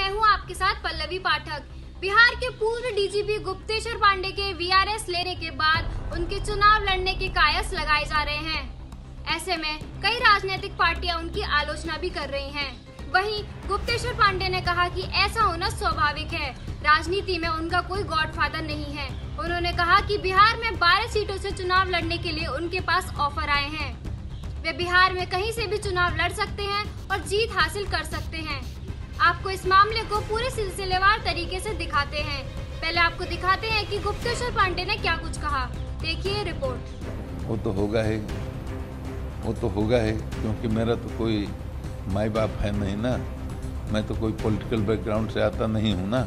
मैं हूं आपके साथ पल्लवी पाठक। बिहार के पूर्व डीजीपी गुप्तेश्वर पांडे के वीआरएस लेने के बाद उनके चुनाव लड़ने के कयास लगाए जा रहे हैं। ऐसे में कई राजनीतिक पार्टियां उनकी आलोचना भी कर रही हैं। वहीं गुप्तेश्वर पांडे ने कहा कि ऐसा होना स्वाभाविक है, राजनीति में उनका कोई गॉडफादर नहीं है। उन्होंने कहा कि बिहार में 12 सीटों से चुनाव लड़ने के लिए उनके पास ऑफर आए हैं। वे बिहार में कहीं से भी चुनाव लड़ सकते हैं और जीत हासिल कर सकते हैं। आपको इस मामले को पूरे सिलसिलेवार तरीके से दिखाते हैं। पहले आपको दिखाते हैं कि गुप्तेश्वर पांडे ने क्या कुछ कहा। देखिए रिपोर्ट। वो तो होगा ही, क्योंकि मेरा तो कोई माई बाप है नहीं ना। मैं तो कोई पॉलिटिकल बैकग्राउंड से आता नहीं हूँ ना।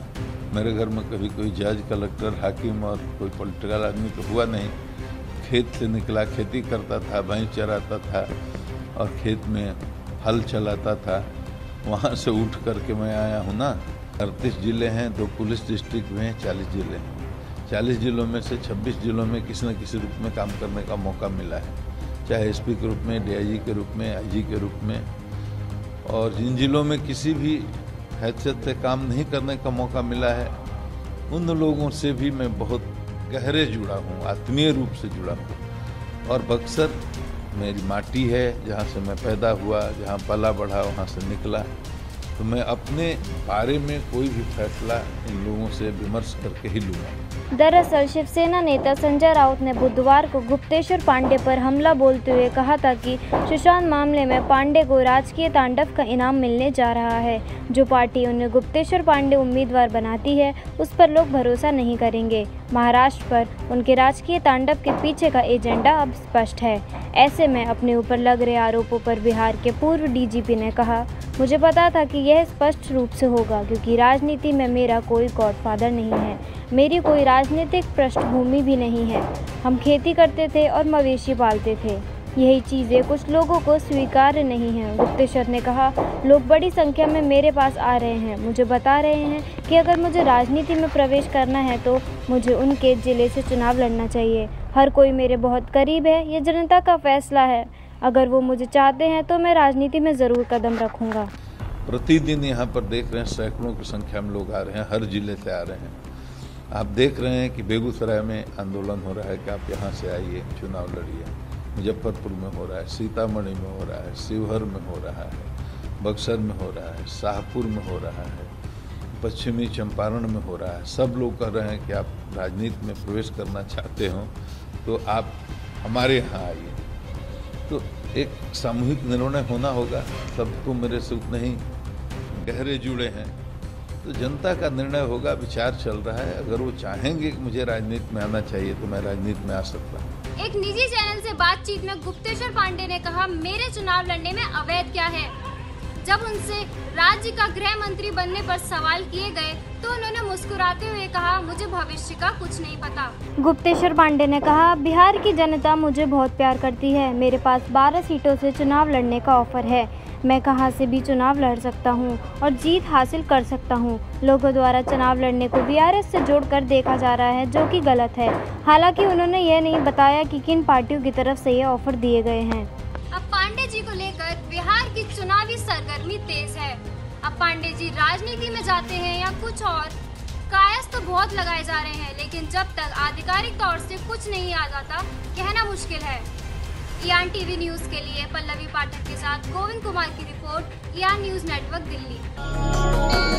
मेरे घर में कभी कोई जज, कलेक्टर, हाकिम और कोई पॉलिटिकल आदमी तो हुआ नहीं। खेत से निकला, खेती करता था, भैंस चराता था और खेत में हल चलाता था। वहाँ से उठ करके मैं आया हूँ ना। 38 जिले हैं, 2 पुलिस डिस्ट्रिक्ट में 40 जिले हैं। 40 जिलों में से 26 जिलों में किसी न किसी रूप में काम करने का मौका मिला है, चाहे एसपी के रूप में, डीआईजी के रूप में, आईजी के रूप में। और जिन जिलों में किसी भी हैसियत से काम नहीं करने का मौका मिला है, उन लोगों से भी मैं बहुत गहरे जुड़ा हूँ, आत्मीय रूप से जुड़ा हूँ। और बक्सर मेरी माटी है, जहाँ से मैं पैदा हुआ, जहाँ पला बढ़ा, वहाँ से निकला। तो मैं अपने बारे में कोई भी फैसला इन लोगों से विमर्श करके ही लूँगा। दरअसल शिवसेना नेता संजय राउत ने बुधवार को गुप्तेश्वर पांडे पर हमला बोलते हुए कहा था कि सुशांत मामले में पांडे को राजकीय तांडव का इनाम मिलने जा रहा है। जो पार्टी उन्हें गुप्तेश्वर पांडे उम्मीदवार बनाती है, उस पर लोग भरोसा नहीं करेंगे। महाराष्ट्र पर उनके राजकीय तांडव के पीछे का एजेंडा अब स्पष्ट है। ऐसे में अपने ऊपर लग रहे आरोपों पर बिहार के पूर्व डीजीपी ने कहा, मुझे पता था कि यह स्पष्ट रूप से होगा, क्योंकि राजनीति में मेरा कोई गॉडफादर नहीं है, मेरी कोई राजनीतिक पृष्ठभूमि भी नहीं है। हम खेती करते थे और मवेशी पालते थे। यही चीज़ें कुछ लोगों को स्वीकार्य नहीं हैं। गुप्तेश्वर ने कहा, लोग बड़ी संख्या में मेरे पास आ रहे हैं, मुझे बता रहे हैं कि अगर मुझे राजनीति में प्रवेश करना है तो मुझे उनके ज़िले से चुनाव लड़ना चाहिए। हर कोई मेरे बहुत करीब है, ये जनता का फैसला है। अगर वो मुझे चाहते हैं तो मैं राजनीति में ज़रूर कदम रखूँगा। प्रतिदिन यहाँ पर देख रहे हैं, सैकड़ों की संख्या में लोग आ रहे हैं, हर जिले से आ रहे हैं। आप देख रहे हैं कि बेगूसराय में आंदोलन हो रहा है कि आप यहाँ से आइए, चुनाव लड़िए। मुजफ्फरपुर में हो रहा है, सीतामढ़ी में हो रहा है, शिवहर में हो रहा है, बक्सर में हो रहा है, शाहपुर में हो रहा है, पश्चिमी चंपारण में हो रहा है। सब लोग कह रहे हैं कि आप राजनीति में प्रवेश करना चाहते हो तो आप हमारे यहाँ आइए। तो एक सामूहिक निर्णय होना होगा। सबको मेरे से उतने ही गहरे जुड़े हैं, तो जनता का निर्णय होगा। विचार चल रहा है, अगर वो चाहेंगे कि मुझे राजनीति में आना चाहिए तो मैं राजनीति में आ सकता हूँ। एक निजी चैनल से बातचीत में गुप्तेश्वर पांडे ने कहा, मेरे चुनाव लड़ने में अवैध क्या है। जब उनसे राज्य का गृह मंत्री बनने पर सवाल किए गए तो उन्होंने मुस्कुराते हुए कहा, मुझे भविष्य का कुछ नहीं पता। गुप्तेश्वर पांडे ने कहा, बिहार की जनता मुझे बहुत प्यार करती है। मेरे पास 12 सीटों से चुनाव लड़ने का ऑफर है। मैं कहां से भी चुनाव लड़ सकता हूं और जीत हासिल कर सकता हूं। लोगों द्वारा चुनाव लड़ने को वीआरएस से जोड़कर देखा जा रहा है, जो कि गलत है। हालांकि उन्होंने यह नहीं बताया कि किन पार्टियों की तरफ से ये ऑफर दिए गए हैं। अब पांडे जी को लेकर बिहार की चुनावी सरगर्मी तेज है। अब पांडे जी राजनीति में जाते हैं या कुछ और, कयास तो बहुत लगाए जा रहे हैं, लेकिन जब तक आधिकारिक तौर से कुछ नहीं आ जाता, कहना मुश्किल है। ईआन टीवी न्यूज के लिए पल्लवी पाठक के साथ गोविंद कुमार की रिपोर्ट, ईआन न्यूज नेटवर्क, दिल्ली।